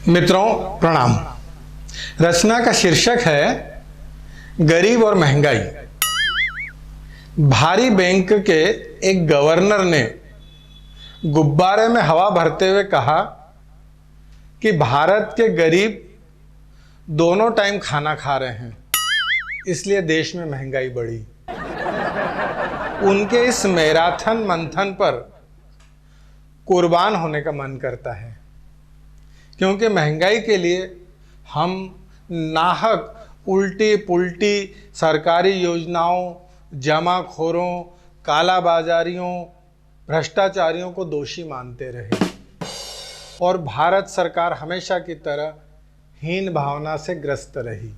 मित्रों प्रणाम। रचना का शीर्षक है गरीब और महंगाई। भारी बैंक के एक गवर्नर ने गुब्बारे में हवा भरते हुए कहा कि भारत के गरीब दोनों टाइम खाना खा रहे हैं, इसलिए देश में महंगाई बढ़ी। उनके इस मैराथन मंथन पर कुर्बान होने का मन करता है, क्योंकि महंगाई के लिए हम नाहक उल्टी पुल्टी सरकारी योजनाओं, जमाखोरों, कालाबाजारियों, भ्रष्टाचारियों को दोषी मानते रहे और भारत सरकार हमेशा की तरह हीन भावना से ग्रस्त रही।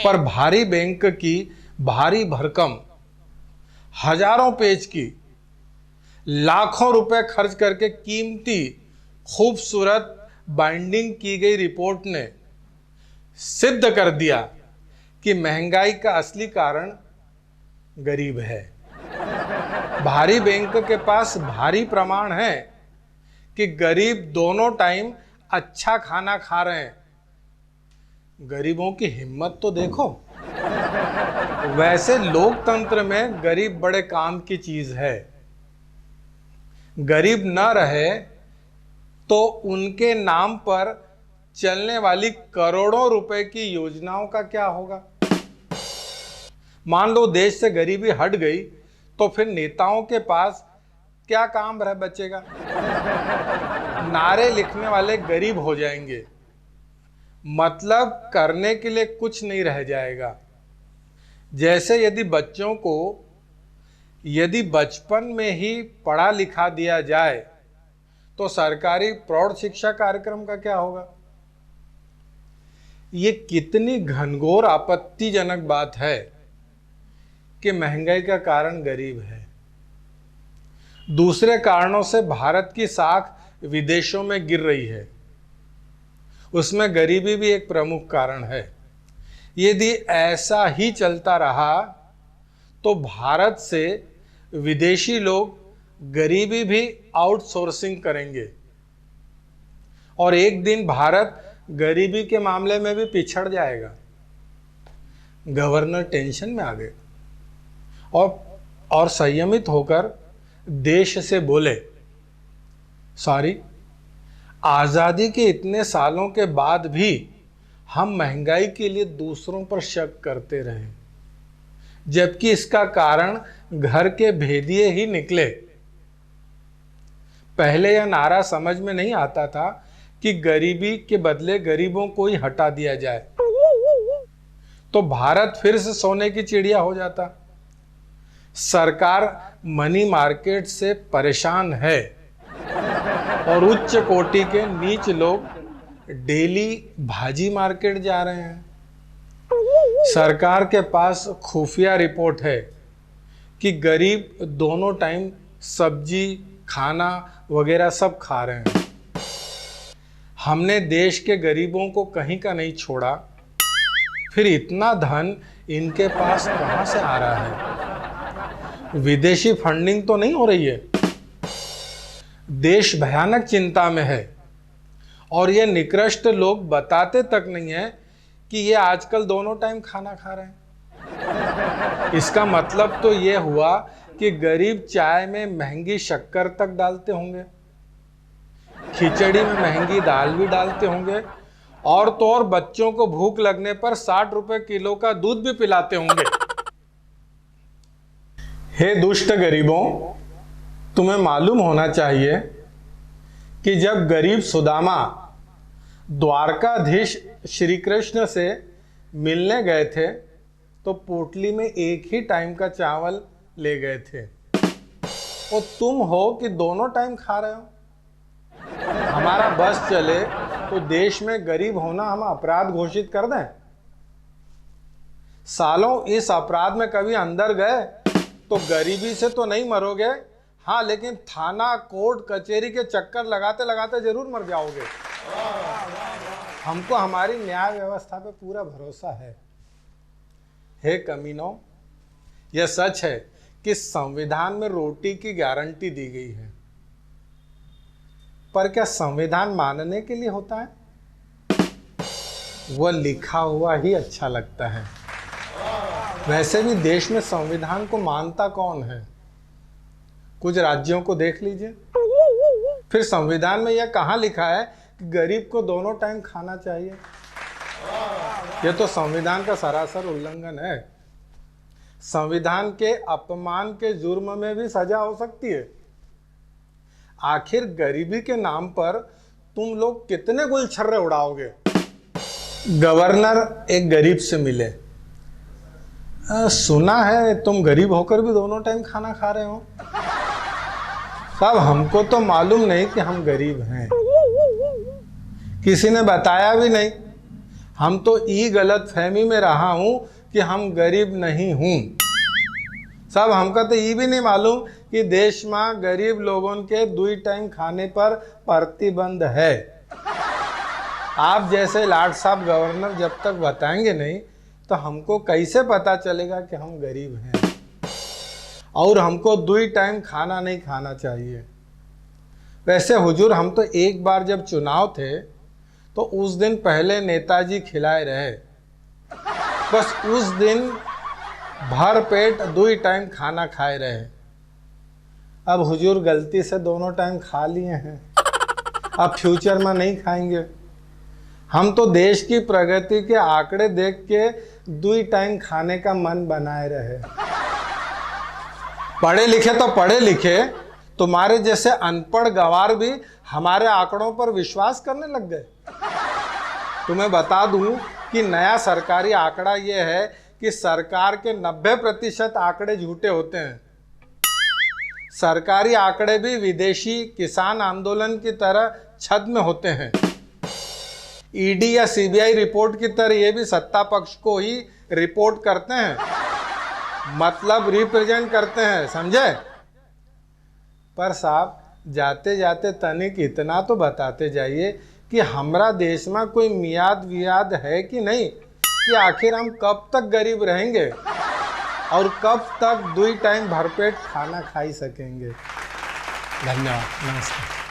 पर भारी बैंक की भारी भरकम हजारों पेज की लाखों रुपए खर्च करके कीमती खूबसूरत बाइंडिंग की गई रिपोर्ट ने सिद्ध कर दिया कि महंगाई का असली कारण गरीब है। भारी बैंक के पास भारी प्रमाण है कि गरीब दोनों टाइम अच्छा खाना खा रहे हैं। गरीबों की हिम्मत तो देखो। वैसे लोकतंत्र में गरीब बड़े काम की चीज है। गरीब न रहे तो उनके नाम पर चलने वाली करोड़ों रुपए की योजनाओं का क्या होगा। मान लो देश से गरीबी हट गई तो फिर नेताओं के पास क्या काम रह बचेगा। नारे लिखने वाले गरीब हो जाएंगे, मतलब करने के लिए कुछ नहीं रह जाएगा। जैसे यदि बचपन में ही पढ़ा लिखा दिया जाए तो सरकारी प्रौढ़ शिक्षा कार्यक्रम का क्या होगा। ये कितनी घनघोर आपत्तिजनक बात है कि महंगाई का कारण गरीब है। दूसरे कारणों से भारत की साख विदेशों में गिर रही है, उसमें गरीबी भी एक प्रमुख कारण है। यदि ऐसा ही चलता रहा तो भारत से विदेशी लोग गरीबी भी आउटसोर्सिंग करेंगे और एक दिन भारत गरीबी के मामले में भी पिछड़ जाएगा। गवर्नर टेंशन में आ गए और संयमित होकर देश से बोले, सॉरी, आजादी के इतने सालों के बाद भी हम महंगाई के लिए दूसरों पर शक करते रहे, जबकि इसका कारण घर के भेदिए ही निकले। पहले यह नारा समझ में नहीं आता था कि गरीबी के बदले गरीबों को ही हटा दिया जाए तो भारत फिर से सोने की चिड़िया हो जाता। सरकार मनी मार्केट से परेशान है और उच्च कोटि के नीच लोग डेली भाजी मार्केट जा रहे हैं। सरकार के पास खुफिया रिपोर्ट है कि गरीब दोनों टाइम सब्जी, खाना वगैरह सब खा रहे हैं। हमने देश के गरीबों को कहीं का नहीं छोड़ा, फिर इतना धन इनके पास कहां से आ रहा है। विदेशी फंडिंग तो नहीं हो रही है। देश भयानक चिंता में है और ये निकृष्ट लोग बताते तक नहीं है कि ये आजकल दोनों टाइम खाना खा रहे हैं। इसका मतलब तो ये हुआ कि गरीब चाय में महंगी शक्कर तक डालते होंगे, खिचड़ी में महंगी दाल भी डालते होंगे और तो और बच्चों को भूख लगने पर 60 रुपए किलो का दूध भी पिलाते होंगे। हे दुष्ट गरीबों, तुम्हें मालूम होना चाहिए कि जब गरीब सुदामा द्वारकाधीश श्री कृष्ण से मिलने गए थे तो पोटली में एक ही टाइम का चावल ले गए थे। और तुम हो कि दोनों टाइम खा रहे हो। हमारा बस चले तो देश में गरीब होना हम अपराध घोषित कर दें। सालों इस अपराध में कभी अंदर गए तो गरीबी से तो नहीं मरोगे, हाँ, लेकिन थाना, कोर्ट, कचहरी के चक्कर लगाते लगाते जरूर मर जाओगे। हमको हमारी न्याय व्यवस्था पे पूरा भरोसा है। हे कमीनों, यह सच है कि संविधान में रोटी की गारंटी दी गई है, पर क्या संविधान मानने के लिए होता है? वह लिखा हुआ ही अच्छा लगता है। वैसे भी देश में संविधान को मानता कौन है? कुछ राज्यों को देख लीजिए। फिर संविधान में यह कहाँ लिखा है कि गरीब को दोनों टाइम खाना चाहिए? यह तो संविधान का सरासर उल्लंघन है। संविधान के अपमान के जुर्म में भी सजा हो सकती है। आखिर गरीबी के नाम पर तुम लोग कितने गुलछर्रे उड़ाओगे? गवर्नर एक गरीब से मिले। सुना है तुम गरीब होकर भी दोनों टाइम खाना खा रहे हो। साहब, हमको तो मालूम नहीं कि हम गरीब हैं, किसी ने बताया भी नहीं। हम तो ये गलत फहमी में रहा हूं कि हम गरीब नहीं हूं। साहब, हमका तो ये भी नहीं मालूम कि देश में गरीब लोगों के 2 टाइम खाने पर प्रतिबंध है। आप जैसे लाट साहब गवर्नर जब तक बताएंगे नहीं तो हमको कैसे पता चलेगा कि हम गरीब हैं और हमको 2 टाइम खाना नहीं खाना चाहिए। वैसे हुजूर, हम तो एक बार जब चुनाव थे तो उस दिन पहले नेताजी खिलाए रहे। बस उस दिन भर पेट 2 टाइम खाना खाए रहे। अब हुजूर गलती से दोनों टाइम खा लिए हैं, अब फ्यूचर में नहीं खाएंगे। हम तो देश की प्रगति के आंकड़े देख के 2 टाइम खाने का मन बनाए रहे। पढ़े लिखे तो पढ़े लिखे, तुम्हारे जैसे अनपढ़ गंवार भी हमारे आंकड़ों पर विश्वास करने लग गए। तुम्हें बता दूं कि नया सरकारी आंकड़ा यह है कि सरकार के 90% आंकड़े झूठे होते हैं। सरकारी आंकड़े भी विदेशी किसान आंदोलन की तरह छद्म होते हैं। ईडी या सीबीआई रिपोर्ट की तरह ये भी सत्ता पक्ष को ही रिपोर्ट करते हैं, मतलब रिप्रेजेंट करते हैं, समझे? पर साहब, जाते जाते तनिक इतना तो बताते जाइए कि हमारा देश में कोई मियाद वियाद है कि नहीं, कि आखिर हम कब तक गरीब रहेंगे और कब तक 2 टाइम भरपेट खाना खा ही सकेंगे। धन्यवाद, नमस्कार।